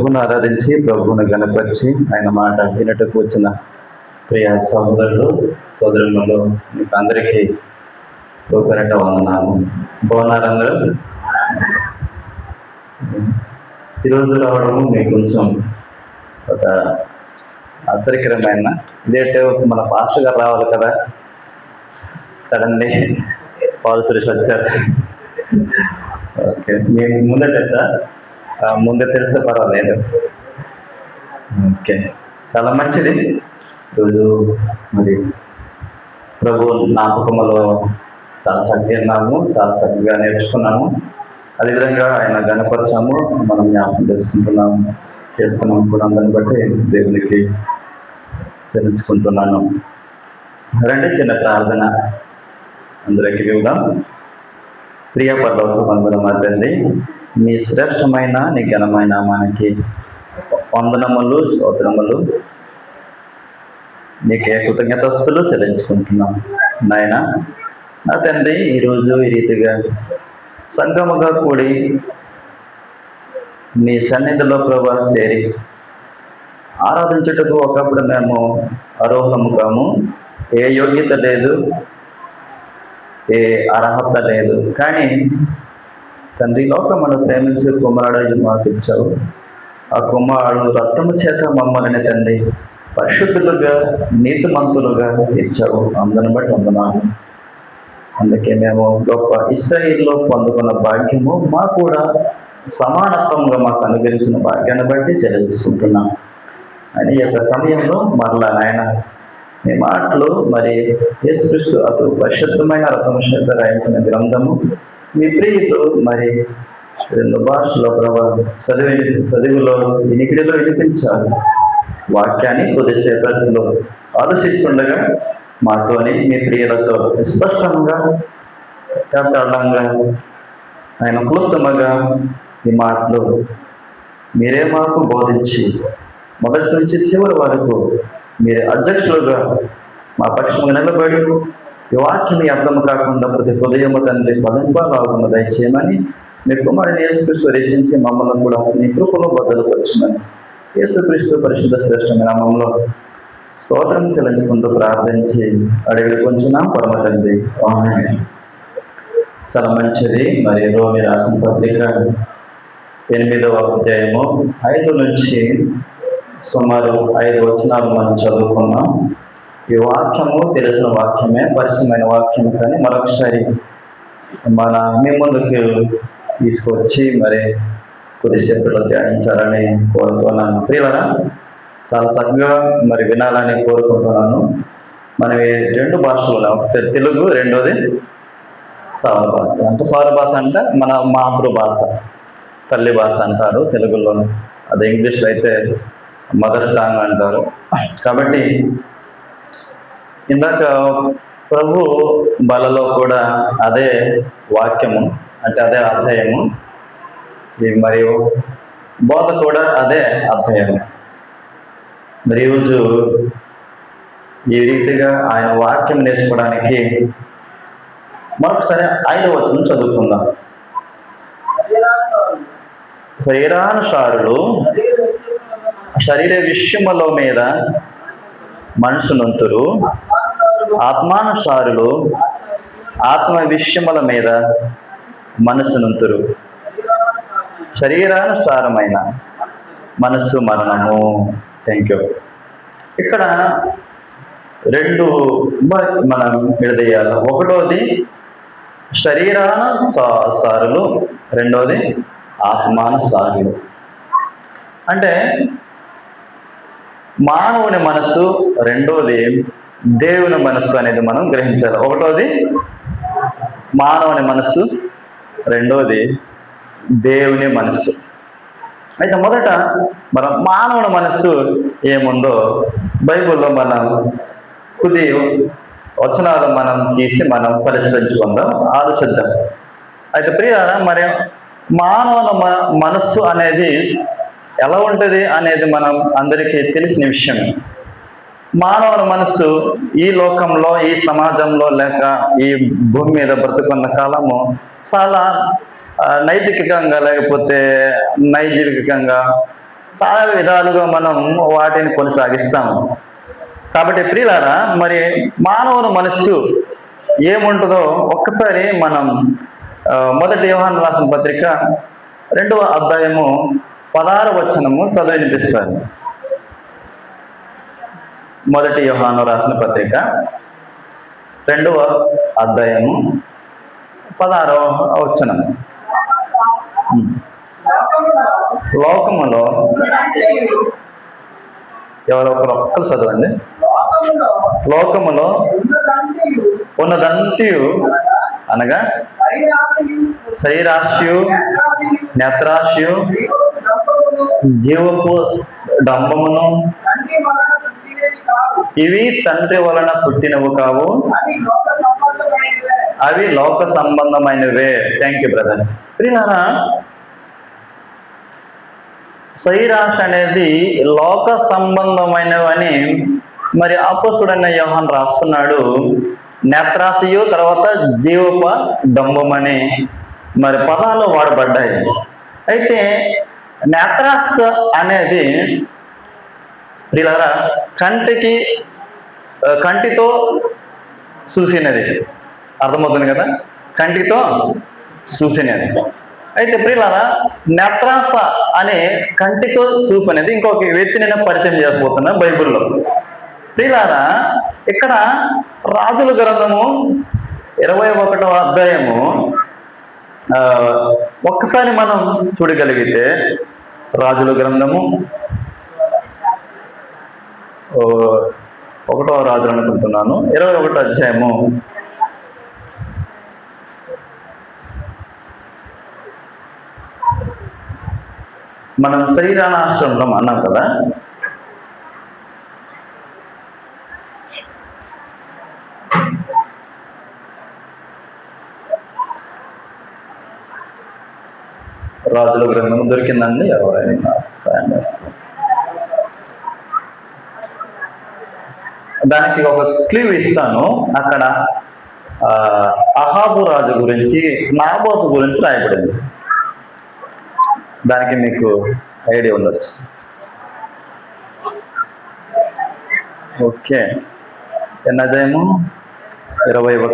ప్రభువును ఆరాధించి ప్రభువును గణపరిచి ఆయన మాట వినటకు వచ్చిన ప్రియ సోదరులు సోదరులలో మీకు అందరికీ పేరట వందనాలు. బాగున్నారు అందరూ? ఈరోజు రావడము మీకు కొంచెం ఒక ఆశ్చర్యకరమైన ఇదేంటే మన పాస్టర్ గారు రావాలి కదా, సడన్లీ పాల్ సురేష్ వచ్చారు. ఓకే, మేము ముందే తెలుసా? ముందే తెలిస్తే పర్వాలేదు. ఓకే, చాలా మంచిది. ఈరోజు మరి ప్రభు జ్ఞాపకములో చాలా చక్కగా విన్నాము, చాలా చక్కగా నేర్చుకున్నాము. అదేవిధంగా ఆయన గణపరచాము, మనం జ్ఞాపకం చేసుకున్నాము కూడా. అందరిని బట్టి దేవునికి చెల్లించుకుంటున్నాను. రండి, చిన్న ప్రార్థన అందరికీ వివరం. ప్రియ పరలోక వందనము తండ్రి, మీ శ్రేష్టమైన నీ ఘనమైన మనకి వందనములు స్తోత్రములు, నీకే కృతజ్ఞతస్తులు చెల్లించుకుంటున్నాం నాయన. నా తండ్రి, ఈరోజు ఈ రీతిగా సంగముగా కూడి నీ సన్నిధిలో ప్రభా చేరి ఆరాధించుటకు ఒకప్పుడు మేము అర్హులము కాము. ఏ యోగ్యత లేదు, ఏ అర్హత లేదు. కానీ తండ్రి, లోకమును ప్రేమించే కుమారుడు మాకు ఇచ్చావు. ఆ కుమారుడు రక్తము చేత మమ్మల్ని తండ్రి పరిశుద్ధులుగా నీతిమంతులుగా ఇచ్చావు. అందరిని బట్టి వందనాలు. అందుకే మేము గొప్ప ఇశ్రాయేలులో పొందుకున్న భాగ్యము మాకు కూడా సమానత్వంగా మాకు అనుగ్రహించిన భాగ్యాన్ని బట్టి చెల్లించుకుంటున్నాం. అని ఈ యొక్క సమయంలో మరలా నాయన మీ మాటలు మరి యేసుక్రీస్తు అటు పరిశుద్ధమైన రక్తము చేత రాయించిన గ్రంథము మీ ప్రియులు మరి రెండు భాషలో చదువులో వినికిడిలో వినిపించాలి. వాక్యాన్ని కొద్దిసేపట్లో ఆలోచిస్తుండగా మాతోని మీ ప్రియులతో స్పష్టంగా యథార్థంగా ఆయన క్లుప్తముగా ఈ మాటలు మీరే మాకు బోధించి మొదటి నుంచి చివరి వరకు మీరే అధ్యక్షులుగా మా పక్షంగా నిలబడి ఈ వాక్యం అర్థం కాకుండా ప్రతి హృదయము తండ్రి ఫలింపాలాగున్న దయచేయమని మీ కుమారుని యేసుక్రీస్తు రచించి మమ్మల్ని కూడా మీ కృపలో బద్దలుపరచమని యేసుక్రీస్తు పరిశుద్ధ శ్రేష్టమైన నామములో స్తోత్రం చెల్లించుకుంటూ ప్రార్థించి అడిగి కొంచెం పరమ తండ్రి, ఆమేన్. చాలా మంచిది. మరి రోమి రాసిన పత్రిక 8వ అధ్యాయము 5 నుంచి సుమారు 5 వచనాలు మనం చదువుకున్నాం. ఈ వాక్యము తెలిసిన వాక్యమే, పరిచయమైన వాక్యం. కానీ మరొకసారి మీ ముందుకు తీసుకొచ్చి మరి కొద్దిసేపట్లో ధ్యానించాలని కోరుతున్నాను. ప్రియులారా, చాలా చక్కగా మరి వినాలని కోరుకుంటున్నాను. మనం రెండు భాషలు, ఒకటి తెలుగు, రెండోది సౌర భాష. అంటే సౌర భాష అంటే మన మాతృభాష, తల్లి భాష అంటారు తెలుగులో. అది ఇంగ్లీష్లో అయితే మదర్ టంగ్ అంటారు. కాబట్టి ఇందాక ప్రభు బలలో కూడా అదే వాక్యము, అంటే అదే అధ్యాయము, మరియు బోధ కూడా అదే అధ్యాయము. మరి ఈరోజు ఈ రీతిగా ఆయన వాక్యం నేర్చుకోవడానికి మరొకసారి 5వ వచనం చదువుకుందాం. శరీరానుసారులు శరీర విషయముల మీద మనసునంతురు, ఆత్మానుసారులు ఆత్మ విషయముల మీద మనసునంతురు. శరీరానుసారమైన మనస్సు మరణము. Thank you. ఇక్కడ రెండు మనం విడదీయాలి. ఒకటోది శరీరానుసారులు, రెండోది ఆత్మానుసారులు. అంటే మానవుని మనస్సు, రెండోది దేవుని మనస్సు అనేది మనం గ్రహించాలి. ఒకటోది మానవుని మనస్సు, రెండోది దేవుని మనస్సు. అయితే మొదట మనం మానవుని మనస్సు ఏముందో బైబిల్లో మనం కొద్ది వచనాలు మనం తీసి మనం పరిశీలించుకుందాం, ఆలోచిద్దాం. అయితే ప్రియులారా, మరి మానవుల మనస్సు అనేది ఎలా ఉంటుంది అనేది మనం అందరికీ తెలిసిన విషయమే. మానవుల మనస్సు ఈ లోకంలో, ఈ సమాజంలో, లేక ఈ భూమి మీద బ్రతుకున్న కాలము చాలా నైతికంగా లేకపోతే నైజీవికంగా చాలా విధాలుగా మనం వాటిని కొనసాగిస్తాము. కాబట్టి ప్రియులారా, మరి మానవుని మనస్సు ఏముంటుందో ఒక్కసారి మనం మొదటి యోహాను రాసిన పత్రిక 2వ అధ్యాయము 16వ వచనము చదివి వినిపిస్తారు. మొదటి యోహాను రాసిన పత్రిక 2వ అధ్యాయము 16వ వచనం. లోకములో ఎవరో ఒక్కరు చదవండి. లోకములో ఉన్నదంతియు అనగా శరీరాశయు, నేత్రాశయు, జీవపు డంబమును ఇవి తండ్రి వలన పుట్టినవు కావు, అవి లోక సంబంధమైనవే. Thank you brother. ప్రియులారా, శరీరాశ అనేది లోక సంబంధమైనవని మరి అపోస్తుడైన యోహాను రాస్తున్నాడు. నేత్రాశయు, తర్వాత జీవప డంబమని మరి పదాలు వాడబడ్డాయి. అయితే నేత్రాశ అనేది ప్రియులారా కంటితో చూసినది. అర్థమవుతుంది కదా, కంటితో చూసినది. అయితే ప్రియులారా, నేత్రాశ అనే కంటితో చూపు అనేది ఇంకొక వ్యక్తిని నేను పరిచయం చేయకపోతున్నా బైబిల్లో. ప్రియులారా, ఇక్కడ రాజుల గ్రంథము 21వ అధ్యాయము ఒక్కసారి మనం చూడగలిగితే, రాజుల గ్రంథము 1వ రాజులు అనుకుంటున్నాను, 21వ అధ్యాయము మనం శరీరానాశ్రమం అన్నాం కదా. రాజుల గ్రంథం దొరికిందండి, ఎవరైనా సాయం చేస్తారు. దానికి ఒక క్లూ ఇస్తాను. అక్కడ అహాబు రాజు గురించి, నాబోతు గురించి రాయబడింది. దానికి మీకు ఐడియా ఉండొచ్చు. ఓకే, ఎన్న అధ్యాయము 21వ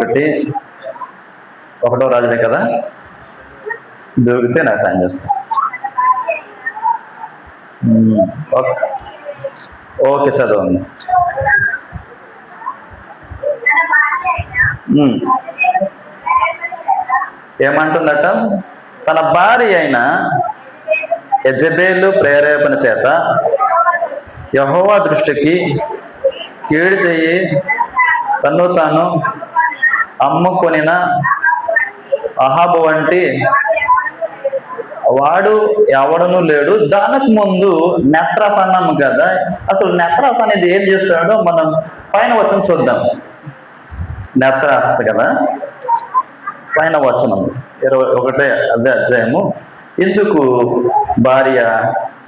రాజులే కదా, దొరికితే నాకు సాయం చేస్తాను. ఓకే, చదవండి. ఏమంటుందట? తన భార్య అయిన యెజెబెలు ప్రేరేపణ చేత యెహోవా దృష్టికి కీడు చెయ్యి తన్ను తాను అమ్ముకొనిన అహాబు వంటి వాడు ఎవడను లేడు. దానికి ముందు నేత్రాస అన్నాము కదా. అసలు నేత్రాస అనేది ఏం చేస్తాడో మనం పైన వచనం చూద్దాం. నేత్రాస కదా, పైన వచనం 21వ అధ్యాయము. ఎందుకు భార్య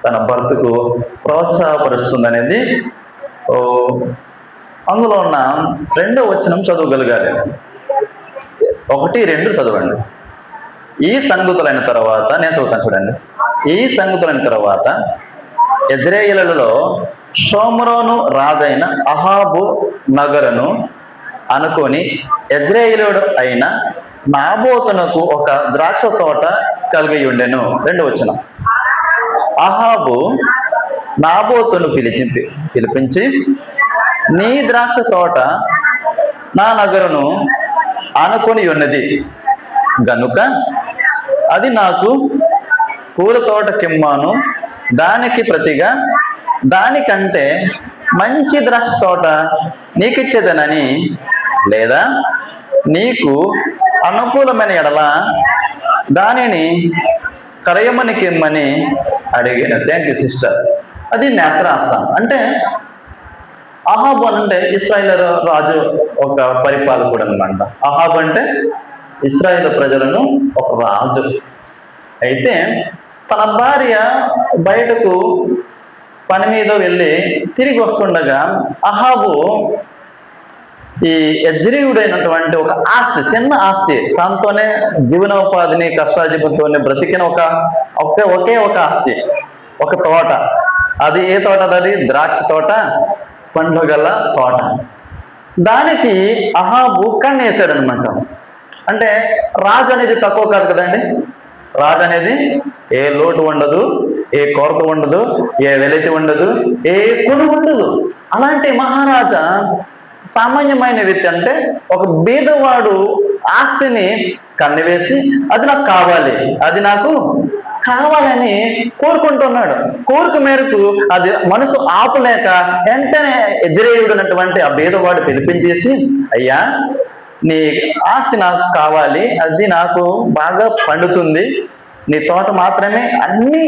తన భర్తకు ప్రోత్సాహపరుస్తుందనేది అందులో ఉన్న 2వ వచనం చదవగలగాలి. 1, 2 చదవండి. ఈ సంగతులైన తర్వాత, నేను చదువుతాను చూడండి. ఈ సంగతులైన తర్వాత యెజ్రెయేలులో షోమ్రోను రాజైన అహాబు నగరును అనుకొని యెజ్రెయేలుడు అయిన నాబోతునకు ఒక ద్రాక్ష తోట కలిగి ఉండెను. 2వ వచనం. అహాబు నాబోతును పిలిపించి, నీ ద్రాక్ష తోట నా నగరును ఆనుకొని ఉన్నది గనుక అది నాకు పూల తోట కిమ్మాను, దానికి ప్రతిగా దానికంటే మంచి ద్రాక్ష తోట నీకిచ్చేదనని, లేదా నీకు అనుకూలమైన ఎడల దానిని కరయమని కిమ్మని అడిగిన. Thank you sister. అది నేత్రాస అంటే అహాబు అంటే ఇశ్రాయేలు రాజు, ఒక పరిపాలకుడు అనమాట. అహాబు అంటే ఇశ్రాయేలు ప్రజలను ఒక రాజు. అయితే తన భార్య బయటకు పని మీద వెళ్ళి తిరిగి వస్తుండగా అహాబు ఈ యజ్రీయుడైనటువంటి ఒక ఆస్తి, చిన్న ఆస్తి, దాంతోనే జీవనోపాధిని కష్టాజీవితంతోనే బ్రతికిన ఒకే ఒక ఆస్తి, ఒక తోట, అది ఏ తోట? అది ద్రాక్ష తోట, పండ్లు గల తోట. దానికి అహాబు కన్నేసాడనమాట. అంటే రాజు అనేది తక్కువ కాదు కదండి. రాజు అనేది ఏ లోటు ఉండదు, ఏ కొరత ఉండదు, ఏ వెలితి ఉండదు, ఏ కొను ఉండదు. అలాంటి మహారాజా సామాన్యమైన వ్యక్తి, అంటే ఒక బీదవాడు ఆస్తిని కన్నివేసి అది నాకు కావాలి, అది నాకు కావాలని కోరుకుంటున్నాడు. కోరిక మేరకు అది మనసు ఆపులేక వెంటనే ఎజ్రేయుడున్నటువంటి ఆ బీదవాడు పిలిపించేసి, అయ్యా నీ ఆస్తి నాకు కావాలి, అది నాకు బాగా పండుతుంది, నీ తోట మాత్రమే అన్ని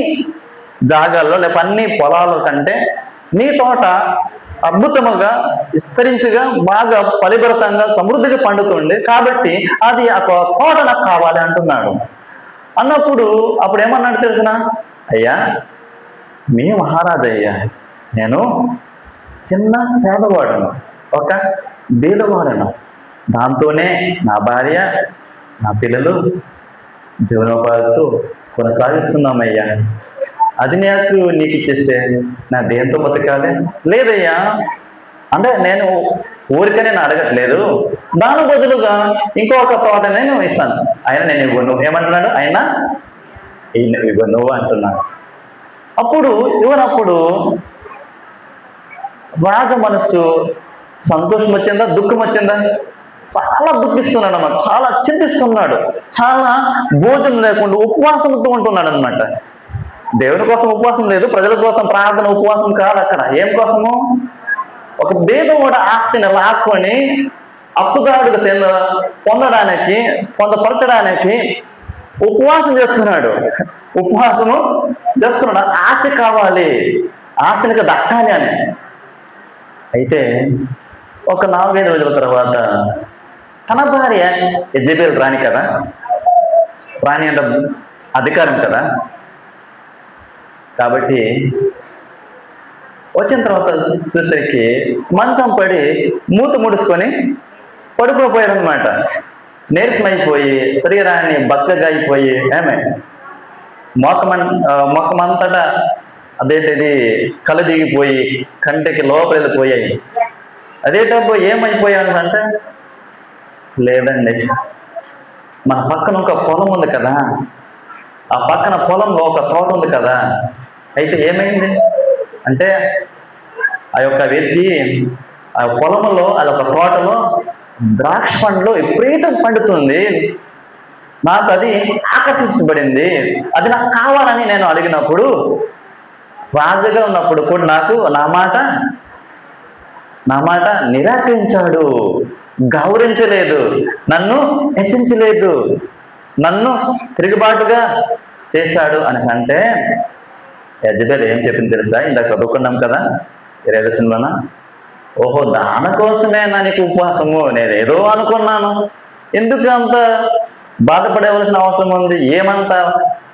జాగాల్లో లేక అన్ని పొలాల కంటే నీ తోట అద్భుతముగా విస్తరించగా బాగా ఫలిభరితంగా సమృద్ధిగా పండుతుంది, కాబట్టి అది ఆ తోట నాకు కావాలి అంటున్నాడు. అన్నప్పుడు అప్పుడు ఏమన్నాడు తెలిసిన? అయ్యా మీ మహారాజయ్యా, నేను చిన్న పేదవాడను, ఒక బీదవాడను, దాంతోనే నా భార్య నా పిల్లలు జీవనోపాధితో కొనసాగిస్తున్నామయ్యా. అది నీకు ఇచ్చేస్తే నా దేంతో బతకాలి? లేదయ్యా, అంటే నేను ఊరికనే నేను అడగట్లేదు, దాని బదులుగా ఇంకొక తోట నేను ఇస్తాను. ఆయన నేను ఇవ్వను ఏమంటున్నాడు? ఆయన ఇవ్వను అంటున్నాడు. అప్పుడు ఇవ్వనప్పుడు రాజ మనస్సు సంతోషం వచ్చిందా, దుఃఖం వచ్చిందా? చాలా దుఃఖిస్తున్నాడు అన్నమాట, చాలా చింతిస్తున్నాడు, చాలా భోజనం లేకుండా ఉపవాసంతో ఉంటున్నాడు అనమాట. దేవుని కోసం ఉపవాసం లేదు, ప్రజల కోసం ప్రార్థన ఉపవాసం కాదు. అక్కడ ఏం కోసము? ఒక బీదవాడు ఆస్తిని లాక్కొని అప్పుదారుడు పొందపరచడానికి ఉపవాసం చేస్తున్నాడు. ఉపవాసము చేస్తున్నాడు, ఆస్తి కావాలి, ఆస్తినికి దక్కాలి అని. అయితే ఒక 4-5 రోజుల తర్వాత తన భార్య యెజెబెల్ రాణి కదా, రాణి అంటే అధికారం కదా, కాబట్టి వచ్చిన తర్వాత చూసరికి మంచం పడి మూత ముడుచుకొని పడుకోపోయాడనమాట. నీరసమైపోయి శరీరాన్ని బక్కగా అయిపోయి మొక్కమంతటా అదేంటిది కళ్ళు దిగిపోయి కంటికి లోపల వెళ్ళిపోయాయి. అదేటప్పుడు ఏమైపోయానంటే, లేదండి మన పక్కన ఒక పొలం ఉంది కదా, ఆ పక్కన పొలంలో ఒక తోట ఉంది కదా, అయితే ఏమైంది అంటే ఆ యొక్క వ్యక్తి ఆ పొలంలో అదొక తోటలో ద్రాక్ష పండ్లు విపరీతం పండుతుంది, నాకు అది ఆకర్షించబడింది, అది నాకు కావాలని నేను అడిగినప్పుడు రాజుగా ఉన్నప్పుడు కూడా నాకు నా మాట నిరాకరించాడు, గౌరవించలేదు, నన్ను హెచ్చించలేదు, నన్ను తిరుగుబాటుగా చేశాడు అని అంటే యెజెబెల్ ఏం చెప్పింది తెలుసా? ఇందాక చదువుకున్నాం కదా 20 ఓహో దానికోసమే నీకు ఉపవాసము, నేను ఏదో అనుకున్నాను, ఎందుకు అంత బాధపడవలసిన అవసరం ఉంది, ఏమంతా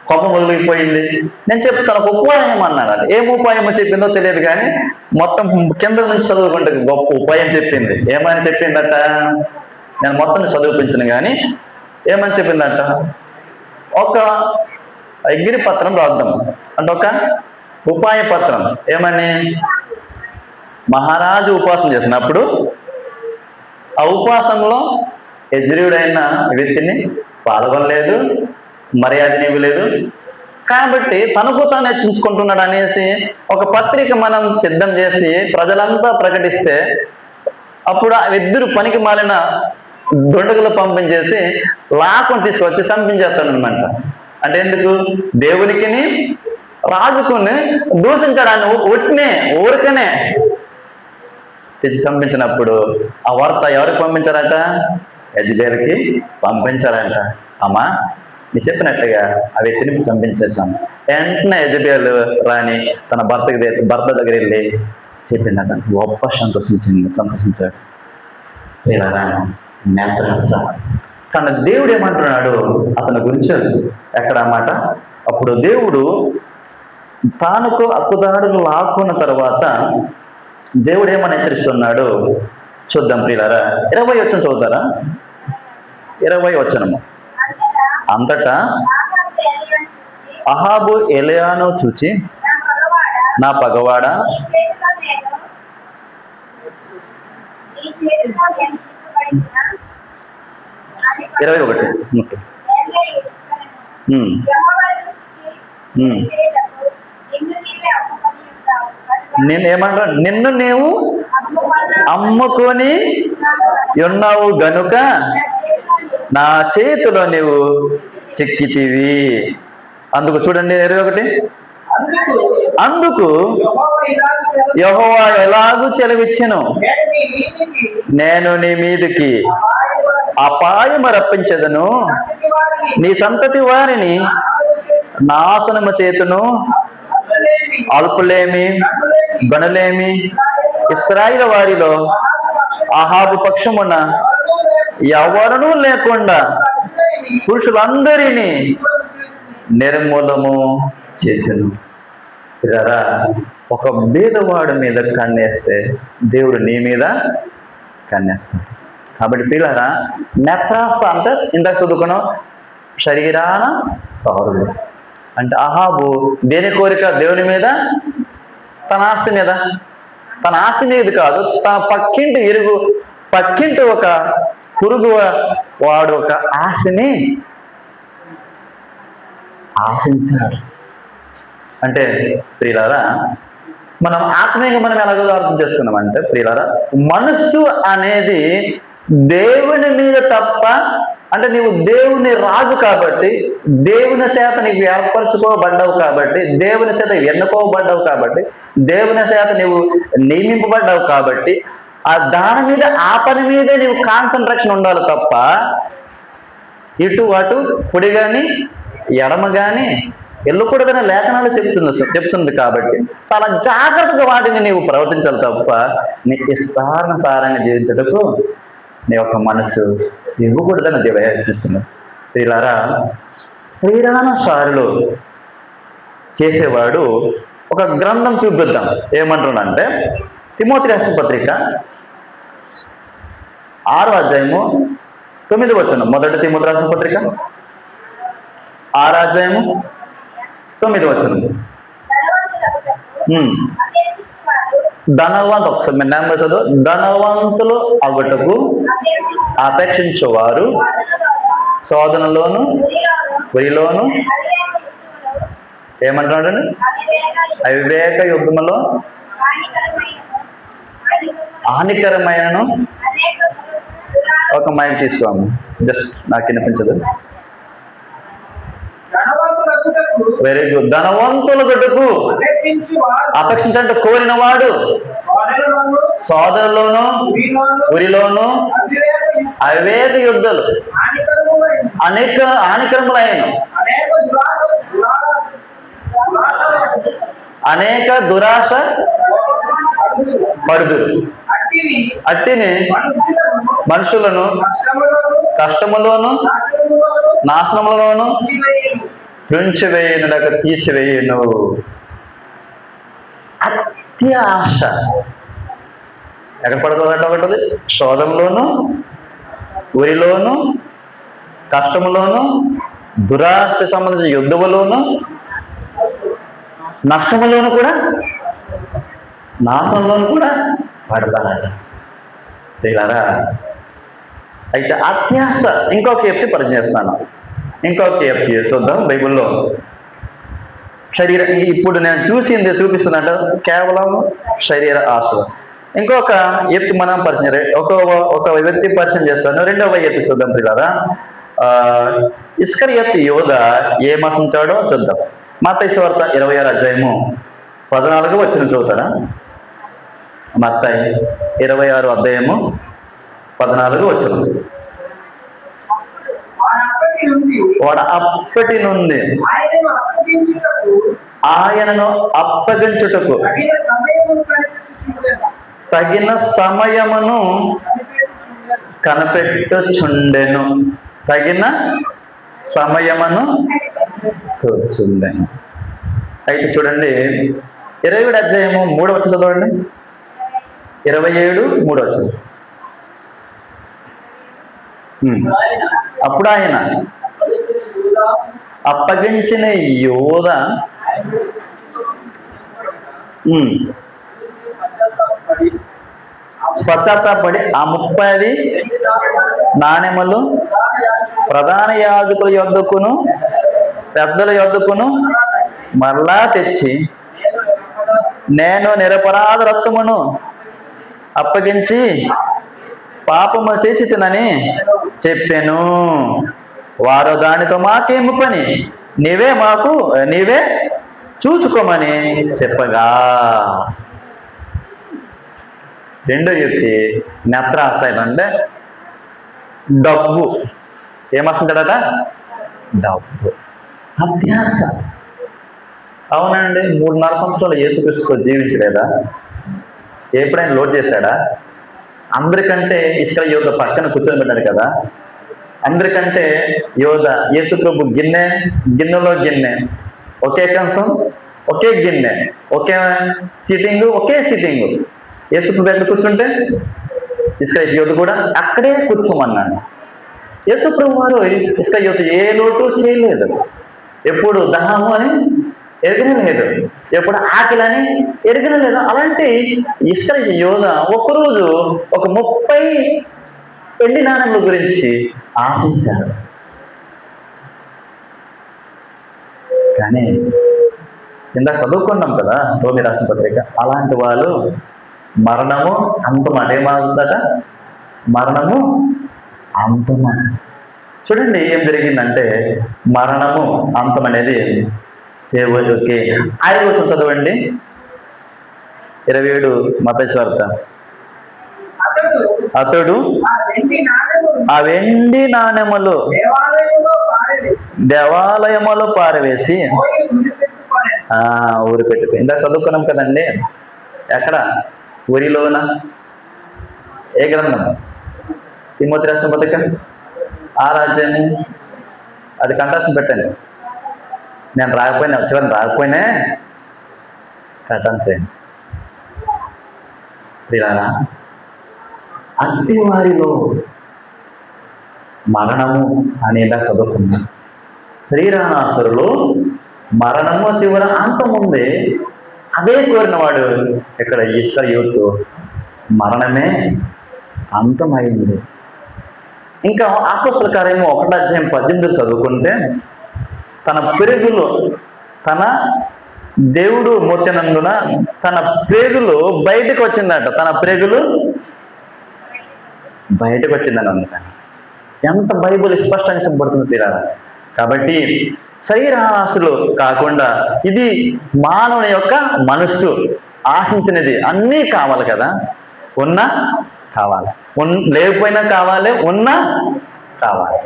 కోపం వదిలిపోయింది, నేను చెప్తాను ఒక ఉపాయం అన్నాడు. ఏం ఉపాయం చెప్పిందో తెలియదు కానీ మొత్తం కింద నుంచి చదువుకుంటే గొప్ప ఉపాయం చెప్పింది. ఏమని చెప్పిందట? నేను మొత్తం చదివిపించను కానీ ఏమని చెప్పిందట? ఒక అగ్ని పత్రం రాద్దాం అంటే ఒక ఉపాయ పత్రం. ఏమని? మహారాజు ఉపవాసం చేసినప్పుడు ఆ ఉపవాసంలో యజ్రేయుడైన వ్యక్తిని పాల్గొనలేదు, మర్యాదని ఇవ్వలేదు, కాబట్టి తనకు తాను హెచ్చించుకుంటున్నాడు అనేసి ఒక పత్రిక మనం సిద్ధం చేసి ప్రజలంతా ప్రకటిస్తే అప్పుడు ఆ ఇద్దరు పనికి మాలిన దొండగులు పంపించేసి లాక్కుని తీసుకొచ్చి చంపించేస్తాడనమాట. అంటే ఎందుకు? దేవునికిని రాజుకుని దూషించడాన్ని ఊరికనే తెచ్చి చంపించినప్పుడు ఆ వార్త ఎవరికి పంపించారట? యెజెబెల్కి పంపించారంట. అమ్మా నీ చెప్పినట్టుగా ఆ వ్యక్తిని చంపించేశాం. వెంటనే యెజెబెల్ రాణి తన భర్త దగ్గర వెళ్ళి చెప్పిందట. గొప్ప సంతోషించాడు. ఇలా కానీ దేవుడు ఏమంటున్నాడు అతని గురించి ఎక్కడ అన్నమాట? అప్పుడు దేవుడు తానుకు అక్కుదాడులు లాక్కున్న తర్వాత దేవుడు ఏమని హెచ్చరిస్తున్నాడు చూద్దాం ప్రియులారా. 20 వచనం చదువుతారా? 20 వచనము. అంతటా అహాబు ఎలియాను చూచి, నా పగవాడా, నీ చేతిలో నేను సిద్ధపడిన 21 ముట్టు. నేనేమంటా, నిన్ను నీవు అమ్ముకొని ఉన్నావు గనుక నా చేతిలో నీవు చిక్కితివి. అందుకు చూడండి 21, అందుకు యెహోవా ఎలాగూ సెలవిచ్చెను, నేను నీ మీదికి అపాయము రప్పించెదను, నీ సంతతి వారిని నాశనము చేతును, అల్పులేమి గనులేమి ఇశ్రాయేలు వారిలో అహాబు పక్షమున ఎవరునూ లేకుండా పురుషులందరినీ నిర్మూలము చేతును. ఇదరా, ఒక బీదవాడి మీద కన్నేస్తే దేవుడు నీ మీద కన్నేస్తాడు. కాబట్టి పిల్లరా, నెత్రాస అంటే ఇందాక చదువుకున్నాం, శరీరాన సౌరుడు అంటే అహాబు దేని కోరిక? దేవుని మీద, తన ఆస్తి మీద. తన ఆస్తి మీద కాదు, తన పక్కింటి ఒక పురుగు వాడు ఒక ఆస్తిని ఆశించాడు. అంటే ప్రియులారా, మనం ఆత్మీయంగా మనం ఎలాగో అర్థం చేసుకున్నామంటే ప్రియులారా, మనస్సు అనేది దేవుని మీద తప్ప, అంటే నీవు దేవుని రాజు కాబట్టి, దేవుని చేత నీవు ఏర్పరచుకోబడ్డావు కాబట్టి, దేవుని చేత ఎన్నుకోబడ్డావు కాబట్టి, దేవుని చేత నీవు నియమింపబడ్డావు కాబట్టి, దాని మీద, ఆ పని మీదే నీవు కాన్సన్ట్రేషన్ ఉండాలి తప్ప ఇటు అటు కుడి కానీ ఎడమ కానీ వెళ్ళకూడదని లేఖనాలు చెప్తుంది. కాబట్టి చాలా జాగ్రత్తగా వాటిని నీవు ప్రవర్తించాలి తప్ప నీ ఇష్టానుసారంగా జీవించటకు నీ యొక్క మనసు ఇవ్వకూడదని దేవుడు హెచ్చరిస్తున్నాడు. వీళ్ళారా, శ్రీరామసారులు చేసేవాడు ఒక గ్రంథం చూపిద్దాం. ఏమంటున్నాడంటే తిమోతి రాసిన పత్రిక 6వ అధ్యాయము 9వ వచనం. మొదటి తిమోతి రాసిన పత్రిక 6వ అధ్యాయము 9వ వచనం. ధనవంతు, ఒకసారి మీ నెంబర్ చదువు. ధనవంతులు అవ్వటకు అపేక్షించేవారు శోధనలోను ఉరిలోను ఏమంటున్నాడండి? అవివేక యుద్ధములో హానికరమైనను. ఒక మైక్ తీసుకోము, జస్ట్ నాకు వినిపించదు. Very good. ధనవంతుల గడ్డకు అపేక్షించంటే కోరిన వాడు సోదరులోను ఉరిలోను అవివేక యుద్ధాలు అనేక హానికరములైన అనేక దురాశ పడుదురు. అట్టిని మనుషులను కష్టములోను నాశనములోను త్రుంచివేయునుడక తీసివేయును. అత్యాశ ఎక్కడ పడుతుందంటే ఒకటి శోధంలోను ఉరిలోను కష్టములోను దురాశ సంబంధించిన యుద్ధములోను నష్టములోను కూడా నాశనంలోను కూడా పడతానట. ఇలా అయితే అత్యాశ ఇంకొక ఎత్తి పరిచయం చేస్తాను. ఇంకొక ఎత్తి చూద్దాం బైబిల్లో. ఇప్పుడు నేను చూపిస్తున్నట్ట కేవలం శరీర ఆశ. ఇంకొక ఎత్తి మనం పరిచయం, ఒక వ్యక్తి పరిచయం చేస్తాను. రెండవ ఎత్తి చూద్దాం పిల్లరా. ఇస్కరియోతు యోధ ఏం ఆశించాడో చూద్దాం. మత్తయి సువార్త 26వ అధ్యాయము 14వ వచనం చదువుతారా? మత్తయి 26వ అధ్యాయము 14వ వచనం. వాడు అప్పటి నుండి ఆయనను అప్పగించుటకు తగిన సమయమును కనిపెట్టుచుండెను. తగిన సమయమును కూర్చుండెను. అయితే చూడండి 27వ అధ్యాయము 3వ వచనం చదవండి. 27:3 వచనం. అప్పుడు ఆయన అప్పగించిన యోధ ఉమ్. పశ్చాత్తాపడి ఆ 30 నాణెములు ప్రధాన యాజకుల యొద్దకును పెద్దల యొద్దకును మరలా తెచ్చి, నేను నిరపరాధ రక్తమును అప్పగించి పాపము చేసితినని చెప్పెను. వారు దానితో మాకేమి పని, నీవే చూచుకోమని చెప్పగా, రెండో యుక్తి నేత్రాశ్రయం అంటే డబ్బు. ఏమొస్తుంటాడట? డబ్బు, అత్యాశ. అవునండి, 3.5 సంవత్సరాలు యేసుక్రీస్తుతో జీవించలేదా? ఎప్పుడైనా లోడ్ చేశాడా? అందరికంటే ఇస్కరియోత పక్కన కూర్చొని పెట్టాడు కదా. అందరికంటే యోధ యేసుప్రభు గిన్నెలో గిన్నె, ఒకే కంచం, ఒకే గిన్నె, ఒకే సిట్టింగు. యేసుప్రభు ఎక్కడ కూర్చుంటే ఇస్కరియోత కూడా అక్కడే కూర్చోమన్నాడు. యేసుప్రభు వారు ఇస్కరియోత ఏ లోటు చేయలేదు. ఎప్పుడు దాహము అని ఎరగలేదు, ఎప్పుడు ఆకలి అని ఎరగలేదు. అలాంటి ఇస్కరియోత ఒక్కరోజు ఒక 30 వెండి నాణెముల గురించి ఆశించారు. కానీ ఇందాక చదువుకున్నాం కదా రోమి రాసిన పత్రిక, అలాంటి వాళ్ళు మరణము అంతమాట. ఏమవుతుందట? మరణము అంతమాట. చూడండి ఏం జరిగిందంటే, మరణము అంతం అనేది సేవకి 5 వచనం చదవండి. 27 మత్తయి సువార్త. అతడు ఆ వెండి నాణెములు దేవాలయములో పారవేసి ఊరి పెట్టుకో. ఇందాక చదువుకున్నాం కదండి. ఎక్కడ? ఊరిలోన. ఏ గ్రంథం? తిమోతి రాసిన పత్రిక 6వ అధ్యాయం. అది కంఠాసం పెట్టండి. నేను రాకపోయినా కథం చేయండి. ప్రియులారా, అట్టి వారిలో మరణము అనేలా చదువుకున్నా. శరీరానాసురులు మరణము శివర అంతముందే అదే కోరిన వాడు ఇక్కడ ఇస్కరియోతు మరణమే అంతమైంది. ఇంకా అపోస్తల కార్యము 1వ అధ్యాయం 18 చదువుకుంటే, తన పెరుగులు, తన దేవుడు మోతినందున తన ప్రేగులు బయటకు వచ్చిందట. తన ప్రేగులు బయటకు వచ్చిందని అందుకని ఎంత బైబుల్ స్పష్టంగా చెప్పబడుతుంది తీరాలి. కాబట్టి శరీరాశలు కాకుండా ఇది మానవుని యొక్క మనస్సు ఆశించినది. అన్నీ కావాలి కదా. ఉన్నా కావాలి, లేకపోయినా కావాలి, ఉన్నా కావాలి.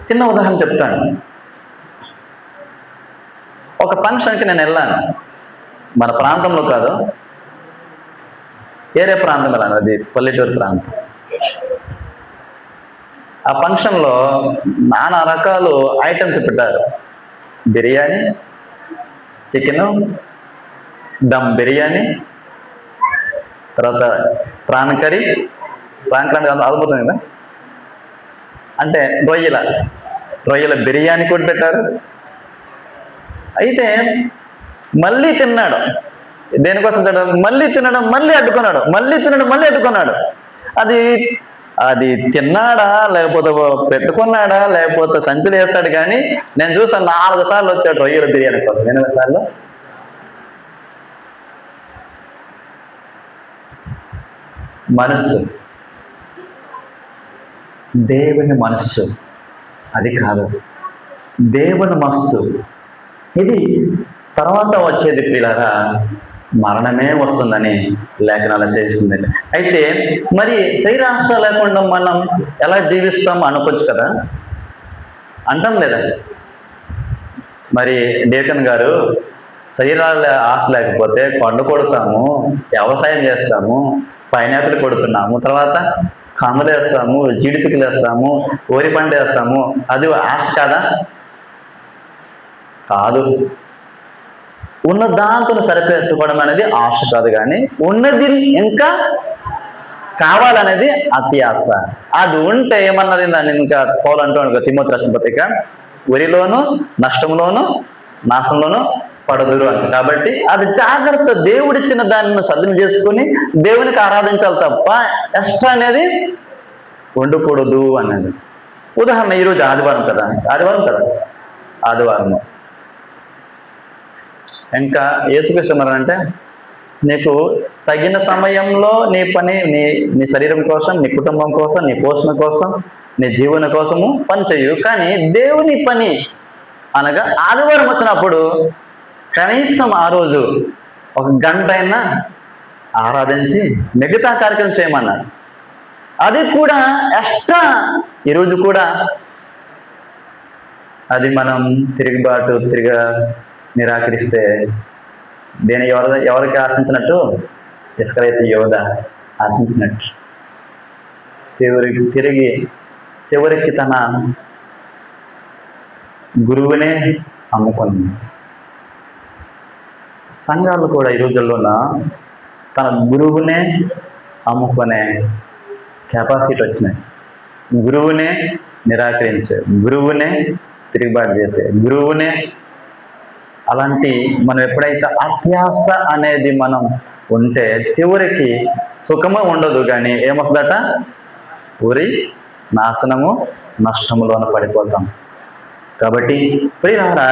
చిన్న ఉదాహరణ చెప్తాను. ఒక ఫంక్షన్కి నేను వెళ్ళాను. మన ప్రాంతంలో కాదు, వేరే ప్రాంతం వెళ్ళాను. అది పల్లెటూరు ప్రాంతం. ఆ ఫంక్షన్లో నానా రకాలు ఐటమ్స్ పెట్టారు. బిర్యానీ, చికెను, దమ్ బిర్యానీ, తర్వాత ప్రాన్ కర్రీ. ప్రాన్ కర్రీ అద్భుతం కదా. అంటే రొయ్యల బిర్యానీ కూడా పెట్టారు. అయితే మళ్ళీ తిన్నాడు. దేనికోసం తిన్నాడు? మళ్ళీ తినడం, మళ్ళీ అడ్డుకున్నాడు, మళ్ళీ తినడం, మళ్ళీ అడ్డుకున్నాడు. అది తిన్నాడా, లేకపోతే పెట్టుకున్నాడా, లేకపోతే సంచులు వేస్తాడు. కానీ నేను చూసాను 4 సార్లు వచ్చాడు రొయ్యల బిర్యానీ కోసం. 8 సార్లు. మనస్సు, దేవుని మనస్సు అది కాదు. దేవుని మనస్సు ఇది తర్వాత వచ్చేది పిల్లరా మరణమే వస్తుందని లేఖనాలు చేస్తుంది. అయితే మరి శరీరాశ లేకుండా మనం ఎలా జీవిస్తాం అనుకోవచ్చు కదా. అంటాం లేదా? మరి డేకన్ గారు, శరీరాల ఆశ లేకపోతే కొండ కొడతాము, వ్యవసాయం చేస్తాము, పైనాపిల్ కొడుతున్నాము, తర్వాత కందులు వేస్తాము, జీడిపికలు వేస్తాము, వరి పంట వేస్తాము, అది ఆశ కాదా? కాదు. ఉన్న దాంతో సరిపెట్టుకోవడం అనేది ఆశ కాదు. కానీ ఉన్నది ఇంకా కావాలనేది అత్యాశ. అది ఉంటే ఏమన్నది దాన్ని ఇంకా పౌలు అంటాడు తిమోతి రాసిన పత్రిక, వరిలోను నష్టంలోను నాశనంలోనూ పడదురు అని. కాబట్టి అది జాగ్రత్త, దేవుడిచ్చిన దాన్ని సద్వినియోగం చేసుకుని దేవునికి ఆరాధించాలి తప్ప ఎక్స్ట్రా అనేది ఉండకూడదు అనేది. ఉదాహరణ, ఈరోజు ఆదివారం కదా, ఆదివారం ఇంకా యేసుకృష్ణ అంటే నీకు తగిన సమయంలో నీ పని, నీ శరీరం కోసం, నీ కుటుంబం కోసం, నీ పోషణ కోసం, నీ జీవన కోసము పని చేయు. కానీ దేవుని పని అనగా ఆదివారం వచ్చినప్పుడు కనీసం ఆ రోజు 1 గంట అయినా ఆరాధించి మిగతా కార్యక్రమం చేయమన్నారు. అది కూడా ఎక్స్ట్రా ఈరోజు కూడా అది మనం తిరిగి నిరాకరిస్తే ఎవరికి ఆశించినట్టు? ఇస్కరియోతు యోధ ఆశించినట్టు. చివరికి తన గురువునే అమ్ముకుంది. సంఘాలు కూడా ఈ రోజుల్లోన తన గురువునే అమ్ముకునే కెపాసిటీ వచ్చినాయి. గురువునే నిరాకరించే, గురువునే తిరుగుబాటు చేసే, గురువునే అలాంటి మనం ఎప్పుడైతే అత్యాస అనేది మనం ఉంటే చివరికి సుఖము ఉండదు, కానీ ఏమొస్తుందట? ఊరి నాశనము, నష్టములోన పడిపోతాం. కాబట్టి ప్రియులారా,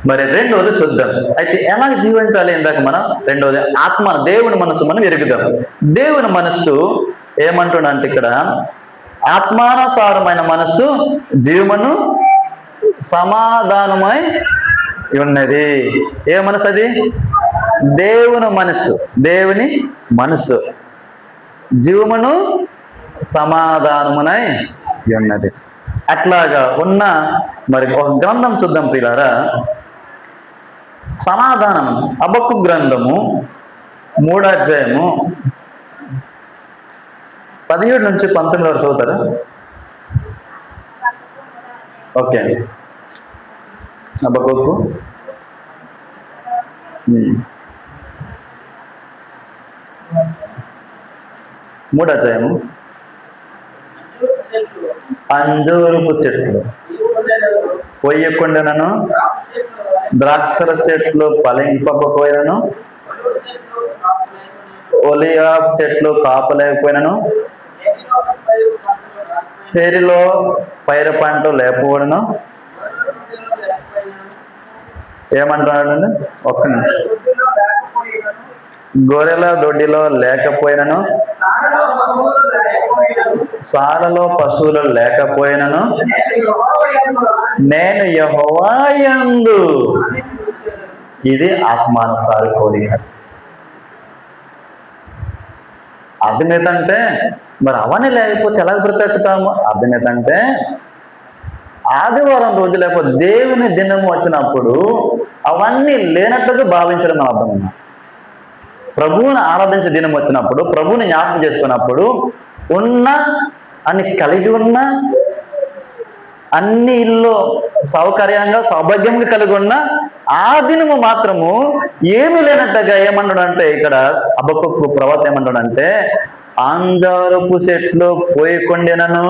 మరి రెండోది చూద్దాం. అయితే ఎలా జీవించాలి? ఇందాక మనం రెండోది ఆత్మ, దేవుని మనస్సు మనం ఎరుగుదాం. దేవుని మనస్సు ఏమంటున్నాడంటే ఇక్కడ ఆత్మానుసారమైన మనస్సు జీవమును సమాధానమై ఉన్నది. ఏ మనసు అది? దేవుని మనస్సు, దేవుని మనస్సు జీవమును సమాధానమునై ఉన్నది. అట్లాగా ఉన్న మరి ఒక గ్రంథం చూద్దాం ప్రియులారా. సమాధానం హబక్కు గ్రంథము 3వ అధ్యాయము 17 నుంచి 19 వరకు చదువుతారా? ఓకే, హబక్కూకు 3వ అధ్యాయము. అంజూరపు చెట్లు పొయ్యకుండాను, ద్రాక్షల చెట్లు ఫలింపకపోయినను, ఒలియా చెట్లు కాపలేకపోయినను, చేరిలో పైరు పంట లేకపోవడను. ఏమంటున్నాడండి? ఒక్క నిమిషం. గొర్రెల దొడ్డిలో లేకపోయినను, సాలలో పశువులు లేకపోయినను, నేను యెహోవా యందు. ఇది ఆత్మానుసార కోరిక. అర్థమైతే అంటే మరి అవన్నీ లేకపోతే ఎలా బ్రతుకుతాము? అర్థమైతే అంటే ఆదివారం రోజు లేకపోతే దేవుని దినము వచ్చినప్పుడు అవన్నీ లేనట్లుగా భావించడం అర్థం. ప్రభువుని ఆరాధించే దినం వచ్చినప్పుడు, ప్రభువుని జ్ఞాపకం చేసుకున్నప్పుడు ఉన్న అని కలిగి ఉన్న అన్ని ఇల్లు సౌకర్యంగా సౌభాగ్యంగా కలిగి ఉన్న ఆ దినము మాత్రము ఏమీ లేనట్టుగా ఏమంటాడంటే ఇక్కడ హబక్కూకు ప్రవక్త ఏమంటాడంటే, అంజూరపు చెట్లు పోయకుండినను,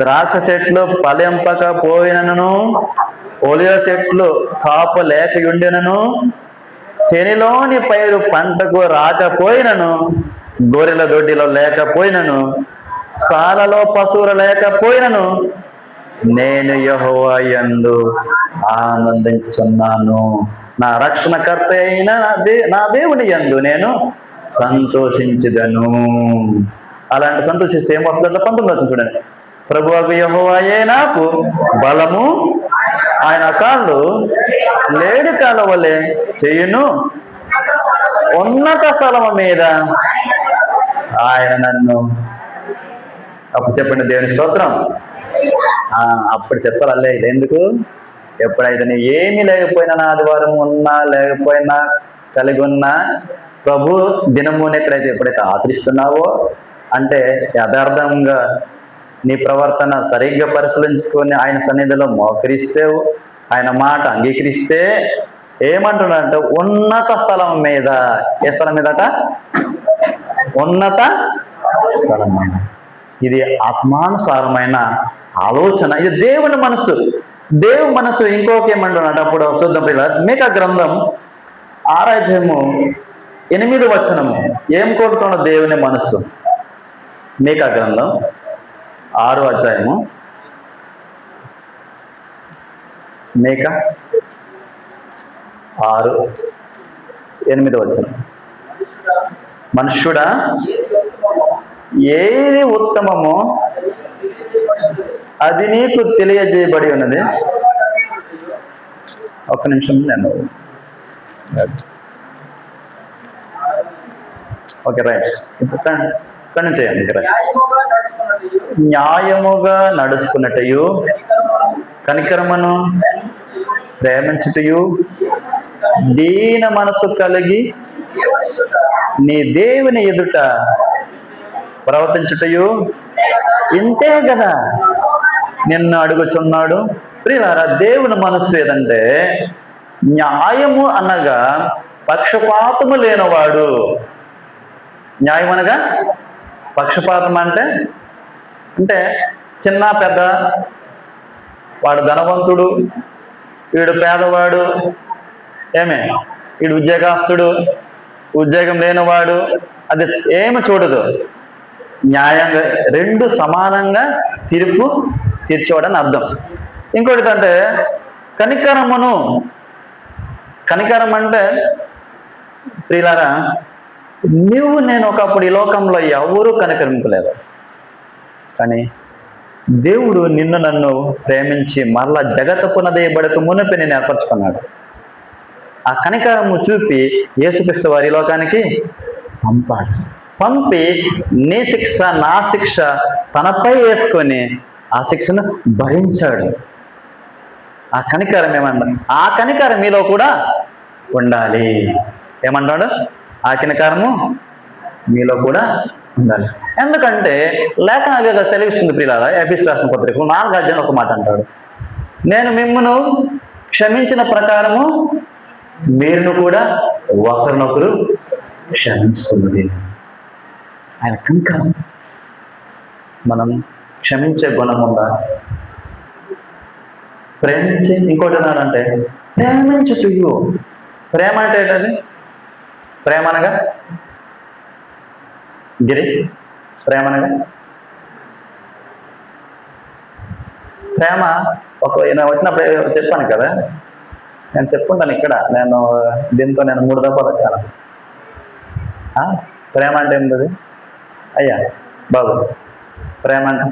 ద్రాక్ష చెట్లు ఫలింపకపోయినను, ఒలివ చెట్లు కాపు లేకయుండినను, చేనిలోని పైరు పంటకు రాకపోయినను, గొర్రెల దొడ్డిలో లేకపోయినను, సాలలో పశువులు లేకపోయినను, నేను యెహోవా యందు ఆనందించున్నాను. నా రక్షణకర్త అయిన నా దేవుని యందు నేను సంతోషించుదను. అలాంటి సంతోషిస్తే ఏమొస్తుందంటే 19 వచ్చింది చూడండి. ప్రభువగు యెహోవాయే నాకు బలము, ఆయన కాళ్ళు లేడి కాళ్ళ వలె చేయును, ఉన్నత స్థలము మీద ఆయన నన్ను. అప్పుడు చెప్పండి దేవుని స్తోత్రం. అప్పుడు చెప్పాలి అల్లే. ఇది ఎందుకు? ఎప్పుడైతే నీ ఏమీ లేకపోయినా, నా ఆదివారం ఉన్నా లేకపోయినా కలిగి ఉన్నా ప్రభు దినముని ఎప్పుడైతే ఆచరిస్తున్నావో అంటే యథార్థంగా నీ ప్రవర్తన సరిగ్గా పరిశీలించుకొని ఆయన సన్నిధిలో మోకరిస్తే, ఆయన మాట అంగీకరిస్తే ఏమంటున్నాడంటే ఉన్నత స్థలం మీద. ఏ స్థలం మీదట? ఉన్నత స్థలం మీద. ఇది ఆత్మానుసారమైన ఆలోచన. ఇది దేవుని మనస్సు. దేవు మనసు ఇంకొక ఏమంటున్నాడు అప్పుడు చూద్దాం పిల్లలు. మీకా గ్రంథం 6:8 ఏం కోరుతున్న దేవుని మనస్సు? మీకా గ్రంథం 6 మీకా 6:8 మనుష్యుడా ఏది ఉత్తమమో అది నీకు తెలియజేయబడి ఉన్నది. ఒక్క నిమిషం నేను ఓకే రైట్ ఇప్పుడు కన్ను చేయండి. న్యాయముగా నడుచుకున్నట్టయు కనికరమును ప్రేమించుటయు దీన మనసు కలిగి నీ దేవుని ఎదుట ప్రవర్తించుటయు ఇంతే కదా నిన్ను అడుగుచున్నాడు. ప్రియులారా, దేవుని మనస్సు ఏదంటే న్యాయము అనగా పక్షపాతము లేనివాడు. న్యాయం అనగా పక్షపాతం అంటే చిన్న పెద్ద, వాడు ధనవంతుడు, వీడు పేదవాడు, వీడు ఉద్యోగస్తుడు, ఉద్యోగం లేనివాడు, అది ఏమి చూడదు. న్యాయంగా రెండు సమానంగా తీర్పు తీర్చేవాడని అర్థం. ఇంకోటి అంటే కనికరం అంటే ప్రియులారా, నేను ఒకప్పుడు ఈ లోకంలో ఎవరూ కనికరింపలేదు, కానీ దేవుడు నిన్ను నన్ను ప్రేమించి మరలా జగత్తు పునదేయబడక మునిపి నేను ఏర్పరచుకున్నాడు. ఆ కనికరము చూపి యేసుక్రీస్తు వారి లోకానికి పంపి నీ శిక్ష నా శిక్ష తనపై వేసుకొని ఆ శిక్షను భరించాడు. ఆ కనికరం ఆ కనికరం మీలో కూడా ఉండాలి. ఏమంటాడు? ఆ కనికరము మీలో కూడా ఉండాలి. ఎందుకంటే లేఖనాలుగా సెలవిస్తుంది ప్రియులారా. ఎఫెసీయులకు రాసిన పత్రిక 4 ఒక మాట అంటాడు, నేను మిమ్మును క్షమించిన ప్రకారము మీరును కూడా ఒకరినొకరు క్షమించుకున్నది. ఆయన కనికరం. మనం క్షమించే గుణం ఉందా? ప్రేమించే ఇంకోటి ఏదంటే ప్రేమించుటయు. ప్రేమ అంటే ఏంటది? ప్రేమ అనగా ప్రేమ నేను వచ్చినప్పుడు చెప్పాను కదా, నేను చెప్పుకుంటాను ఇక్కడ. దీంతో 3 దఫాలు వచ్చాను. ప్రేమ అంటే ఏంటది అయ్యా బాబు? ప్రేమ అంటే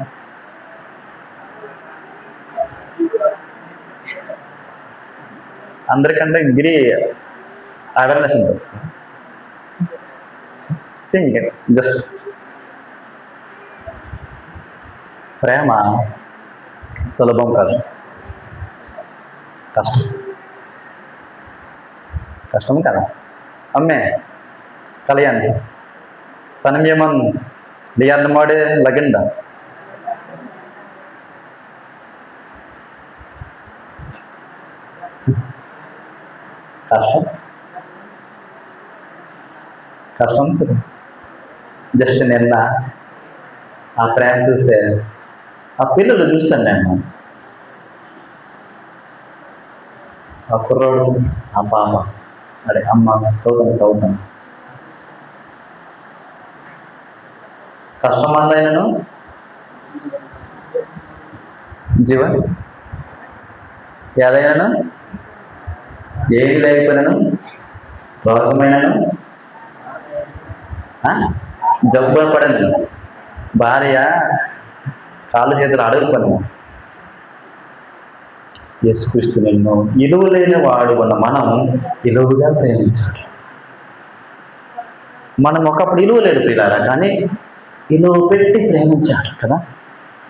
అందరికంటే అవేర్నెస్ ఉంటుంది. జస్ట్ ప్రేమ సులభం కాదు, కష్టం కదా. అమ్మే కలయండి తనమేమన్ లియాన్ మాడే లగండ కష్టం సరే. జస్ట్ నిన్న ఆ ప్రేమ చూస్తే ఆ పిల్లలు చూస్తాను నేను, ఆ కుర్రోడు, ఆ పాప, అమ్మ చదువుతాను కష్టమందైనను జీవన్ ఏదైనాను ఏది లేకపోయినాను రోగమైనను జబ్బు పడను భార్య కాళ్ళు చేతులు అడుగుపను యేసుక్రీస్తు నిన్ను ఇలువ లేని వాడు ఉన్న మనం ఇలువుగా ప్రేమించాలి. మనం ఒకప్పుడు ఇలువ లేదు ప్రియులారా, కానీ ఇలువ పెట్టి ప్రేమించాడు కదా.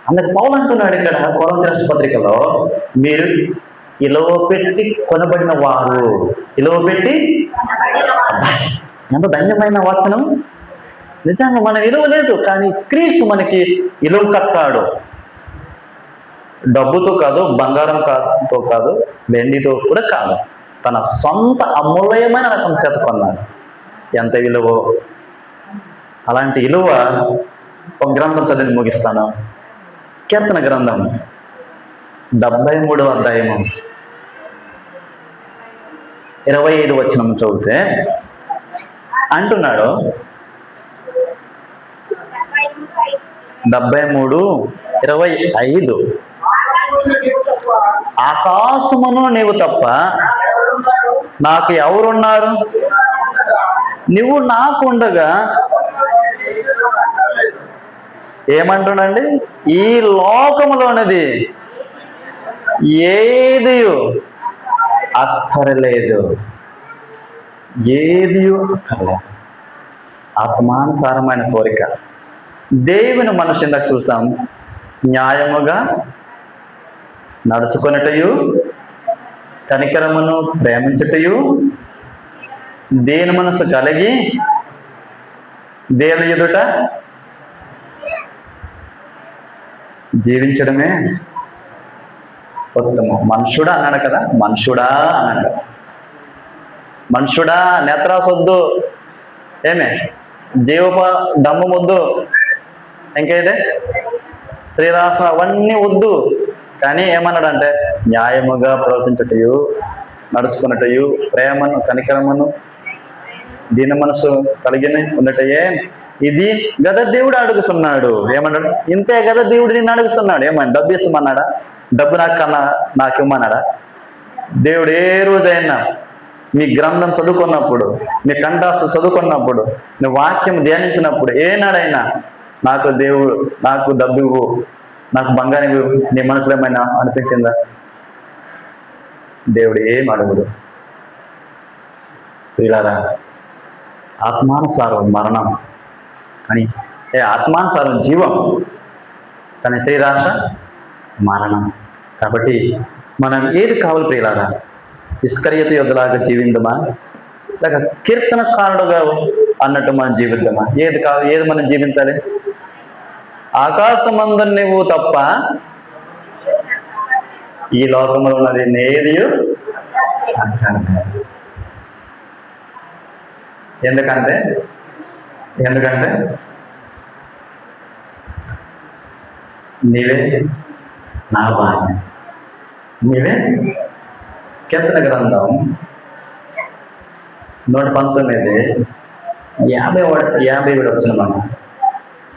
అందుకు పౌలు అంటున్నాడు ఇక్కడ కొరింథీ రాసిన పత్రికలో, మీరు ఇలువ పెట్టి కొనబడిన వారు. ఇలువ పెట్టి ఎంత ధన్యమైన వచనం. నిజంగా మనం ఇలువ లేదు, కానీ క్రీస్తు మనకి ఇలువ కట్టాడు. డబ్బుతో కాదు, బంగారంతో కాదు, వెండితో కూడా కాదు, తన సొంత అమూల్యమైన రకం చేత కొన్నాడు. ఎంత విలువ! అలాంటి విలువ ఒక గ్రంథం చదివి ముగిస్తాను. కీర్తన గ్రంథం 73వ అధ్యాయము 25 వచనం చదివితే అంటున్నాడు, 73:25, ఆకాశమును నీవు తప్ప నాకు ఎవరున్నారు? నువ్వు నాకు ఉండగా ఏమంటున్నాండి, ఈ లోకములోనిది ఏది అక్కరలేదు, ఏది అక్కర్లేదు. ఆత్మానుసారమైన కోరిక. దేవుని మనిషి ఇందాక చూసాం, న్యాయముగా నడుచుకొనుటయు, కనికరమును ప్రేమించుటయు, దేని మనసు కలిగి దేవుని ఎదుట జీవించడమే ఉత్తమం. మనుషుడా అన్నాడు కదా, మనుషుడా అన్నాడు. మనుషుడా నేత్రాసొద్దు, ఏమే జీవప దమ్ము వద్దు, ఇంకైతే శ్రీరాసం అవన్నీ వద్దు. కానీ ఏమన్నాడంటే న్యాయముగా ప్రవర్తించుటయు, నడుచుకున్నటయు, ప్రేమను కనికరమును దీని మనసు కలిగిన ఉన్నటయే ఇది గద దేవుడు అడుగుతున్నాడు. ఏమన్నాడు? ఇంతే గద దేవుడు నిన్ను అడుగుతున్నాడు. ఏమన్నా డబ్బు ఇస్తామన్నాడా? డబ్బు నాకు ఇవ్వమన్నాడా? దేవుడు ఏ రోజైనా మీ గ్రంథం చదువుకున్నప్పుడు, మీ కంఠాసు చదువుకున్నప్పుడు, నీ వాక్యం ధ్యానించినప్పుడు ఏనాడైనా నాకు దేవుడు నాకు డబ్బు ఇవ్వు, నాకు బంగారం ఇవ్వు, నీ మనసులో ఏమైనా అనిపించిందా? దేవుడు ఏం అడుగుడు. వీళ్ళారా, ఆత్మానుసారం మరణం, కానీ ఆత్మానుసారం జీవం, కానీ శరీరాశ మరణం. కాబట్టి మనం ఏది కావాలి ప్రియులారా? ఇస్కరియోతు యోధులాగా జీవిద్దామా, లేక కీర్తనకారుడుగా అన్నట్టు మనం జీవిద్దామా? ఏది కావాలి? ఏది మనం జీవించాలి? ఆకాశమందు నువ్వు తప్ప ఈ లోకంలో ఉన్నది నేది ఎందుకంటే నీవే నా భాగ్యం, నీవే. కీర్తన గ్రంథం 119:50 వచ్చిన మనం,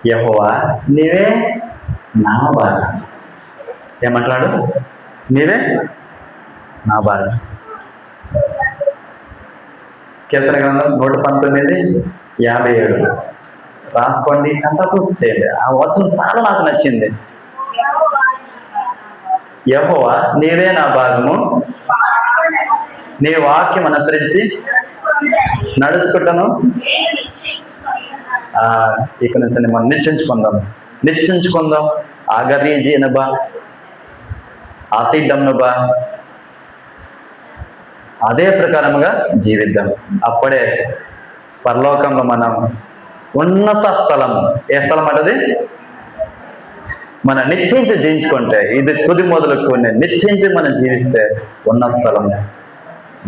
యెహోవా నీవే నా భాగ్యం. ఏమంటున్నాడు? నీవే నా భాగ్యం. కీర్తన గ్రంథం 119:57 రాసుకోండి, కంఠస్థం చేయండి. ఆ వచనం చాలా నాకు నచ్చింది. యెహోవా నీవే నా భాగము, నీ వాక్యం అనుసరించి నడుచుకుంటాను. ఇక నుంచి మనం నిశ్చయించుకుందాం. ఆగరీజీ అనబా, ఆతిడ్డంనబా, అదే ప్రకారముగా జీవిద్దాం. అప్పుడే పరలోకంలో మనం ఉన్నత స్థలం, ఏ స్థలం అంటది? మనం నిశ్చయించి జీవించుకుంటే, ఇది తుది మొదలుకొని నిశ్చయించి మనం జీవిస్తే ఉన్న స్థలం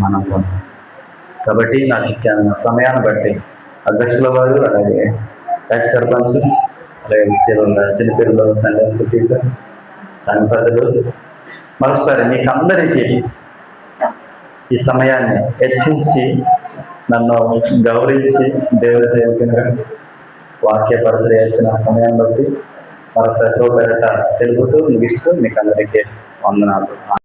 మనం పొందాం. కాబట్టి నాకు సమయాన్ని బట్టి అధ్యక్షుల వారు, అలాగే ఎక్స్ సర్పంచ్, అలాగే చిన్నపిల్లలు, సండే స్కూల్ టీచర్, సంఘ పెద్దలు, మరొకసారి మీకు అందరికీ ఈ సమయాన్ని హెచ్చించి నన్ను గౌరవించి దేవుడి సేవకునిగా వాక్య పరిచయం ఇచ్చిన సమయం బట్టి మరొకసారి తెలుగుతూ ముగిస్తూ మీకు అందరికీ వందనాలు.